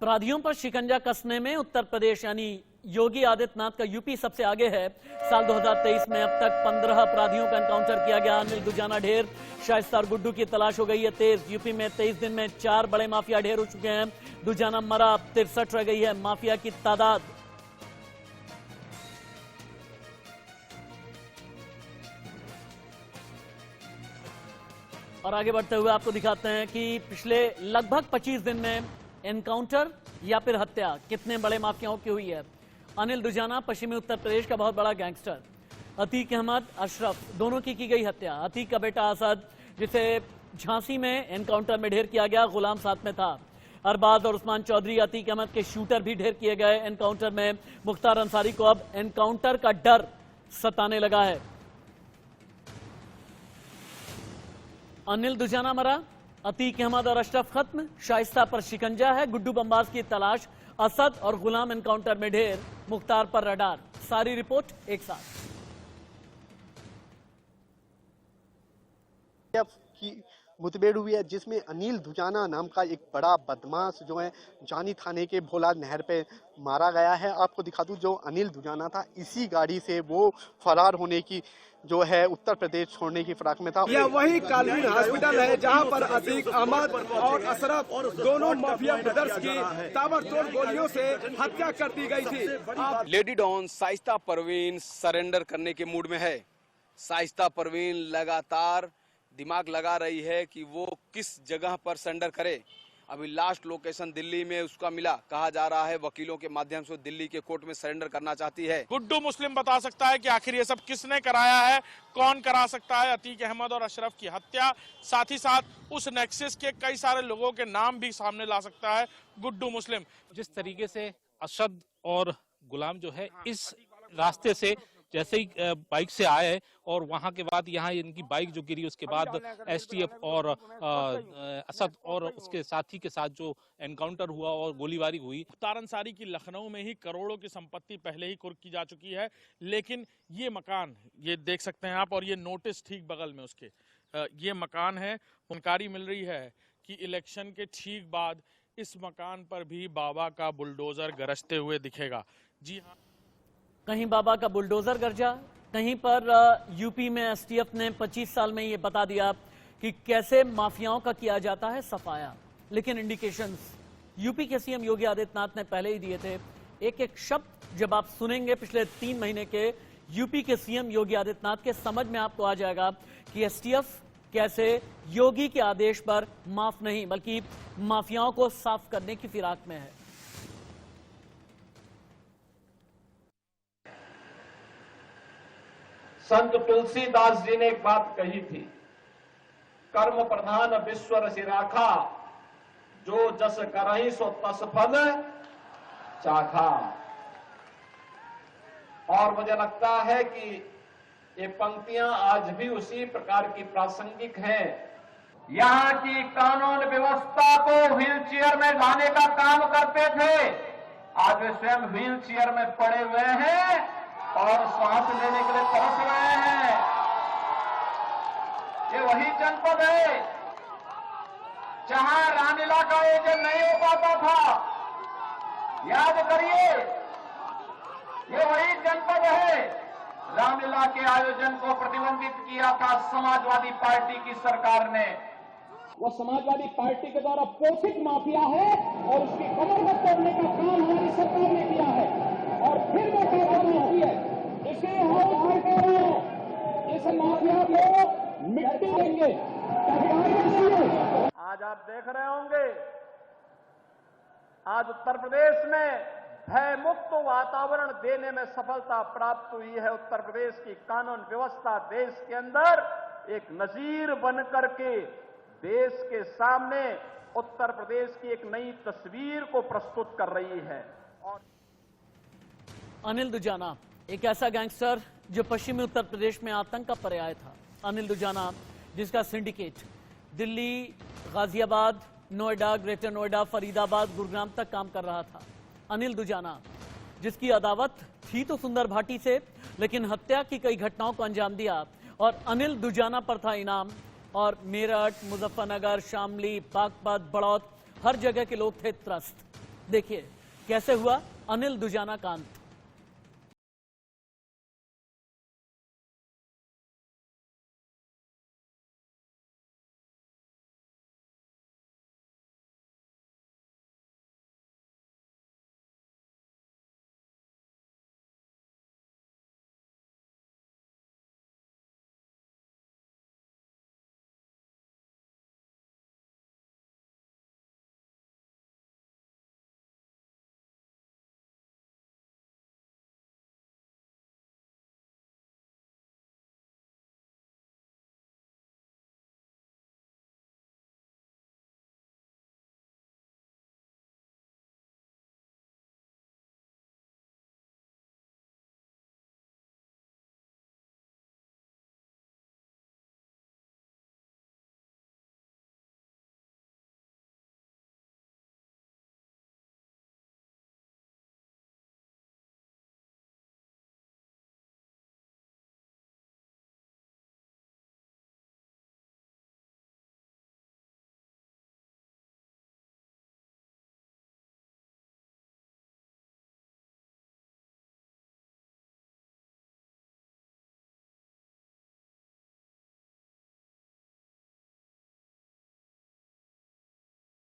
अपराधियों पर शिकंजा कसने में उत्तर प्रदेश यानी योगी आदित्यनाथ का यूपी सबसे आगे है। साल 2023 में अब तक 15 अपराधियों का एनकाउंटर किया गया। अनिल दुजाना ढेर, शाइस्ता और गुड्डू की तलाश हो गई है तेज। यूपी में 23 दिन में 4 बड़े माफिया ढेर हो चुके हैं। दुजाना मरा, अब 63 रह गई है माफिया की तादाद। और आगे बढ़ते हुए आपको दिखाते हैं कि पिछले लगभग 25 दिन में एनकाउंटर या फिर हत्या कितने बड़े माफियाओं की हुई है। अनिल दुजाना पश्चिमी उत्तर प्रदेश का बहुत बड़ा गैंगस्टर। अतीक अहमद, अशरफ दोनों की गई हत्या। अतीक का बेटा असद, जिसे झांसी में एनकाउंटर में ढेर किया गया, गुलाम साथ में था। अरबाज और उस्मान चौधरी अतीक अहमद के शूटर भी ढेर किए गए एनकाउंटर में। मुख्तार अंसारी को अब एनकाउंटर का डर सताने लगा है। अनिल दुजाना मरा, अतीक अहमद और अशरफ खत्म, शाइस्ता पर शिकंजा है, गुड्डू बम्बास की तलाश, असद और गुलाम एनकाउंटर में ढेर, मुख्तार पर रडार। सारी रिपोर्ट एक साथ। की मुठभेड़ हुई है जिसमें अनिल दुजाना नाम का एक बड़ा बदमाश जो है जानी थाने के भोला नहर पे मारा गया है। आपको दिखा दूं, जो अनिल दुजाना था इसी गाड़ी से वो फरार होने की जो है उत्तर प्रदेश छोड़ने की फिराक में था। यह वही कालवीन हॉस्पिटल है जहां पर अतीक अहमद और अशरफ दोनों माफिया ब्रदर्स की ताबड़तोड़ गोलियों से हत्या कर दी गई थी। Lady don Shaista Parveen surrender करने के मूड में है। शाइस्ता परवीन लगातार दिमाग लगा रही है कि वो किस जगह पर सरेंडर करे। अभी लास्ट लोकेशन दिल्ली में उसका मिला। कहा जा रहा है वकीलों के माध्यम से दिल्ली के कोर्ट में सरेंडर करना चाहती है। गुड्डू मुस्लिम बता सकता है कि आखिर ये सब किसने कराया है, कौन करा सकता है अतीक अहमद और अशरफ की हत्या। साथ ही साथ उस नेक्सस के कई सारे लोगों के नाम भी सामने ला सकता है गुड्डू मुस्लिम। जिस तरीके से असद और गुलाम जो है इस रास्ते से जैसे ही बाइक से आए और वहां के बाद यहाँ इनकी बाइक जो गिरी, उसके बाद एसटीएफ और असद और उसके साथी के साथ जो एनकाउंटर हुआ और गोलीबारी हुई। मुख्तार अंसारी की लखनऊ में ही करोड़ों की संपत्ति पहले ही कुर्क की जा चुकी है, लेकिन ये मकान, ये देख सकते हैं आप, और ये नोटिस ठीक बगल में उसके ये मकान है। जानकारी मिल रही है कि इलेक्शन के ठीक बाद इस मकान पर भी बाबा का बुलडोजर गरजते हुए दिखेगा। जी हाँ, कहीं बाबा का बुलडोजर गरजा, कहीं पर यूपी में एसटीएफ ने 25 साल में ये बता दिया कि कैसे माफियाओं का किया जाता है सफाया। लेकिन इंडिकेशंस यूपी के सीएम योगी आदित्यनाथ ने पहले ही दिए थे। एक एक शब्द जब आप सुनेंगे पिछले 3 महीने के यूपी के सीएम योगी आदित्यनाथ के, समझ में आपको आ जाएगा कि एसटीएफ कैसे योगी के आदेश पर माफ नहीं बल्कि माफियाओं को साफ करने की फिराक में है। संत तुलसीदास जी ने एक बात कही थी, कर्म प्रधान विश्व रसि राखा, जो जस करहि सो तस फल चाखा। और मुझे लगता है कि ये पंक्तियां आज भी उसी प्रकार की प्रासंगिक हैं। यहाँ की कानून व्यवस्था को व्हील चेयर में लाने का काम करते थे, आज वे स्वयं व्हील चेयर में पड़े हुए हैं और सांस लेने के लिए तरस रहे हैं। ये वही जनपद है जहां रामलीला का आयोजन नहीं हो पाता था। याद करिए, ये वही जनपद है, रामलीला के आयोजन को प्रतिबंधित किया था समाजवादी पार्टी की सरकार ने। वो समाजवादी पार्टी के द्वारा पोषित माफिया है और उसकी कमर में तोड़ने का काम हमारी सरकार ने किया है। और फिर वो कार्रवाई हुई है, इसे हम इस माफिया को मिट्टी देंगे। आज आप देख रहे होंगे, आज उत्तर प्रदेश में भय मुक्त वातावरण देने में सफलता प्राप्त हुई है। उत्तर प्रदेश की कानून व्यवस्था देश के अंदर एक नजीर बनकर के देश के सामने उत्तर प्रदेश की एक नई तस्वीर को प्रस्तुत कर रही है। और अनिल दुजाना एक ऐसा गैंगस्टर जो पश्चिमी उत्तर प्रदेश में आतंक का पर्याय था। अनिल दुजाना जिसका सिंडिकेट दिल्ली, गाजियाबाद, नोएडा, ग्रेटर नोएडा, फरीदाबाद, गुरुग्राम तक काम कर रहा था। अनिल दुजाना जिसकी अदावत थी तो सुंदर भाटी से, लेकिन हत्या की कई घटनाओं को अंजाम दिया और अनिल दुजाना पर था इनाम। और मेरठ, मुजफ्फरनगर, शामली, बागपत, बड़ौत, हर जगह के लोग थे त्रस्त। देखिए कैसे हुआ अनिल दुजाना का अंत।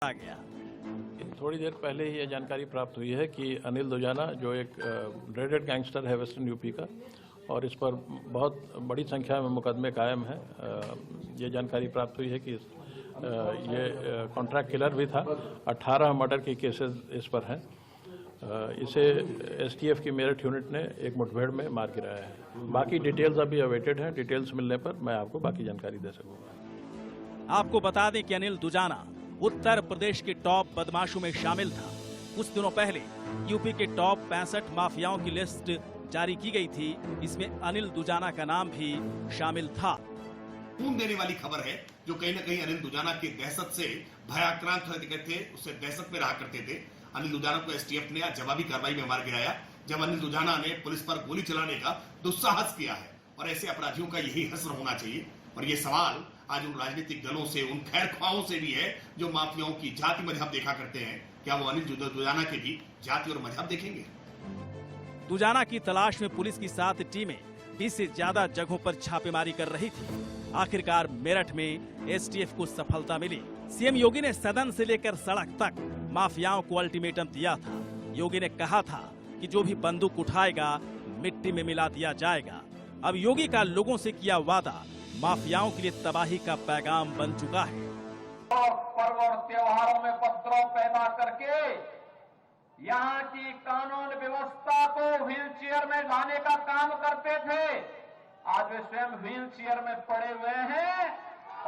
आ गया। थोड़ी देर पहले ही ये जानकारी प्राप्त हुई है कि अनिल दुजाना जो एक ड्रेडेड गैंगस्टर है वेस्टर्न यूपी का, और इस पर बहुत बड़ी संख्या में मुकदमे कायम हैं। ये जानकारी प्राप्त हुई है कि ये कॉन्ट्रैक्ट किलर भी था। 18 मर्डर के केसेस इस पर हैं। इसे एसटीएफ की मेरठ यूनिट ने एक मुठभेड़ में मार गिराया है। बाकी डिटेल्स अभी अवेटेड हैं। डिटेल्स मिलने पर मैं आपको बाकी जानकारी दे सकूँगा। आपको बता दें कि अनिल दुजाना उत्तर प्रदेश के टॉप बदमाशों में शामिल था। कुछ दिनों पहले यूपी के टॉप 65 माफियाओं की लिस्ट जारी की गई थी। इसमें अनिल दुजाना का नाम भी शामिल था। खून देने वाली खबर है जो कहीं न कहीं अनिल दुजाना की दहशत से भयाक्रांत थे, उससे दहशत में रहा करते थे। अनिल दुजाना को एसटीएफ ने जवाबी कार्रवाई में मार गिराया जब अनिल दुजाना ने पुलिस पर गोली चलाने का दुस्साहस किया है। और ऐसे अपराधियों का यही हश्र होना चाहिए। और ये सवाल आज उन राजनीतिक दलों से, उन खैरख्वाहों से भी है जो माफियाओं की जाति मजहब देखा करते हैं। क्या वो अनिल दुजाना के भी जाति और मजहब देखेंगे? दुजाना की तलाश में पुलिस की 7 टीमें 20 से ज्यादा जगहों पर छापेमारी कर रही थी। आखिरकार मेरठ में एसटीएफ को सफलता मिली। सीएम योगी ने सदन से लेकर सड़क तक माफियाओं को अल्टीमेटम दिया था। योगी ने कहा था कि जो भी बंदूक उठाएगा मिट्टी में मिला दिया जाएगा। अब योगी का लोगों से किया वादा माफियाओं के लिए तबाही का पैगाम बन चुका है। पर्व और त्योहारों में उपद्रव पैदा करके यहाँ की कानून व्यवस्था को व्हील चेयर में लाने का काम करते थे। आज वे स्वयं व्हील चेयर में पड़े हुए हैं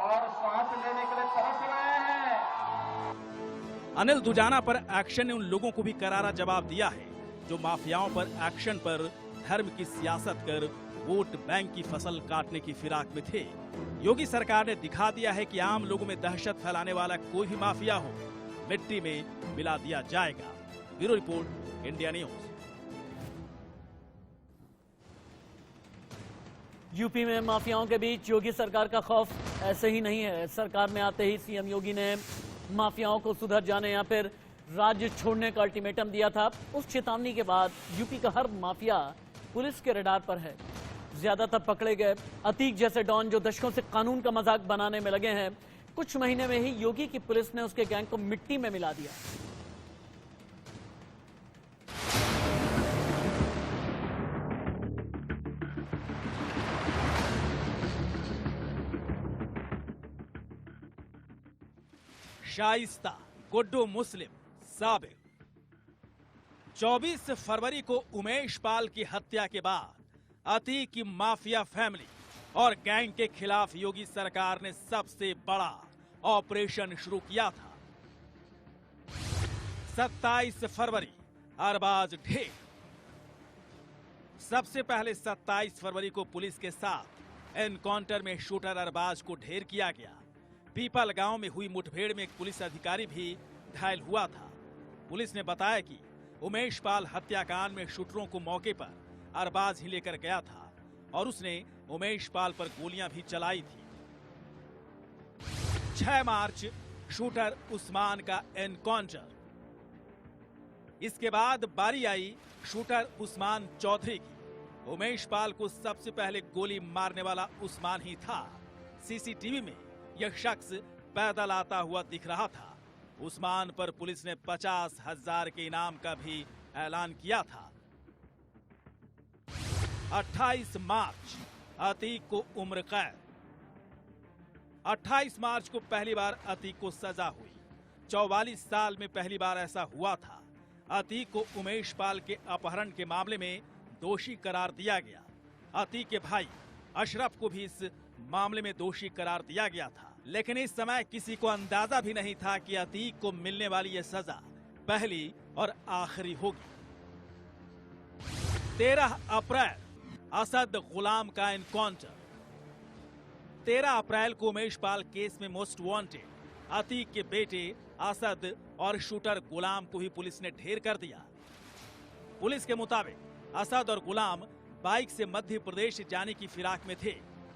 और सांस लेने के लिए तरस रहे हैं। अनिल दुजाना पर एक्शन ने उन लोगों को भी करारा जवाब दिया है जो माफियाओं पर एक्शन पर धर्म की सियासत कर वोट बैंक की फसल काटने की फिराक में थे। योगी सरकार ने दिखा दिया है कि आम लोगों में दहशत फैलाने वाला कोई भी माफिया हो मिट्टी में मिला दिया जाएगा। Bureau report, India news. UP में माफियाओं के बीच योगी सरकार का खौफ ऐसे ही नहीं है। सरकार में आते ही सीएम योगी ने माफियाओं को सुधर जाने या फिर राज्य छोड़ने का अल्टीमेटम दिया था। उस चेतावनी के बाद यूपी का हर माफिया पुलिस के रडार पर है। ज्यादातर पकड़े गए अतीक जैसे डॉन जो दशकों से कानून का मजाक बनाने में लगे हैं, कुछ महीने में ही योगी की पुलिस ने उसके गैंग को मिट्टी में मिला दिया। शाइस्ता, गुड्डू मुस्लिम, साबिर। 24 फरवरी को उमेश पाल की हत्या के बाद अतीक की माफिया फैमिली और गैंग के खिलाफ योगी सरकार ने सबसे बड़ा ऑपरेशन शुरू किया था। 27 फरवरी अरबाज ढेर। सबसे पहले 27 फरवरी को पुलिस के साथ एनकाउंटर में शूटर अरबाज को ढेर किया गया। पीपल गांव में हुई मुठभेड़ में एक पुलिस अधिकारी भी घायल हुआ था। पुलिस ने बताया कि उमेश पाल हत्याकांड में शूटरों को मौके पर अरबाज ही लेकर गया था और उसने उमेश पाल पर गोलियां भी चलाई थी। 6 मार्च शूटर उस्मान का एनकाउंटर। इसके बाद बारी आई शूटर उस्मान चौधरी की। उमेश पाल को सबसे पहले गोली मारने वाला उस्मान ही था। सीसीटीवी में यह शख्स पैदल आता हुआ दिख रहा था। उस्मान पर पुलिस ने 50,000 के इनाम का भी ऐलान किया था। 28 मार्च अतीक को उम्र कैद। 28 मार्च को पहली बार अतीक को सजा हुई। 44 साल में पहली बार ऐसा हुआ था। अतीक को उमेश पाल के अपहरण के मामले में दोषी करार दिया गया। अतीक के भाई अशरफ को भी इस मामले में दोषी करार दिया गया था, लेकिन इस समय किसी को अंदाजा भी नहीं था कि अतीक को मिलने वाली यह सजा पहली और आखिरी होगी। 13 अप्रैल असद गुलाम का एनकाउंटर। 13 अप्रैल को उमेश पाल केस में मोस्ट वांटेड अतीक के बेटे असद और शूटर गुलाम को ही पुलिस ने ढेर कर दिया। पुलिस के मुताबिक असद और गुलाम बाइक से मध्य प्रदेश जाने की फिराक में थे,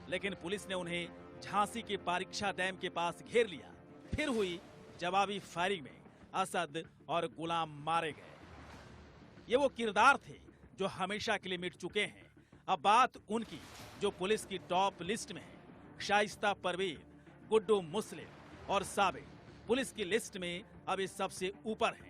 लेकिन पुलिस ने उन्हें झांसी के परीक्षा डैम के पास घेर लिया। फिर हुई जवाबी फायरिंग में असद और गुलाम मारे गए। ये वो किरदार थे जो हमेशा के लिए मिट चुके हैं। अब बात उनकी जो पुलिस की टॉप लिस्ट में है। शाइस्ता परवीन, गुड्डू मुस्लिम और साबिक पुलिस की लिस्ट में अब इस सबसे ऊपर है।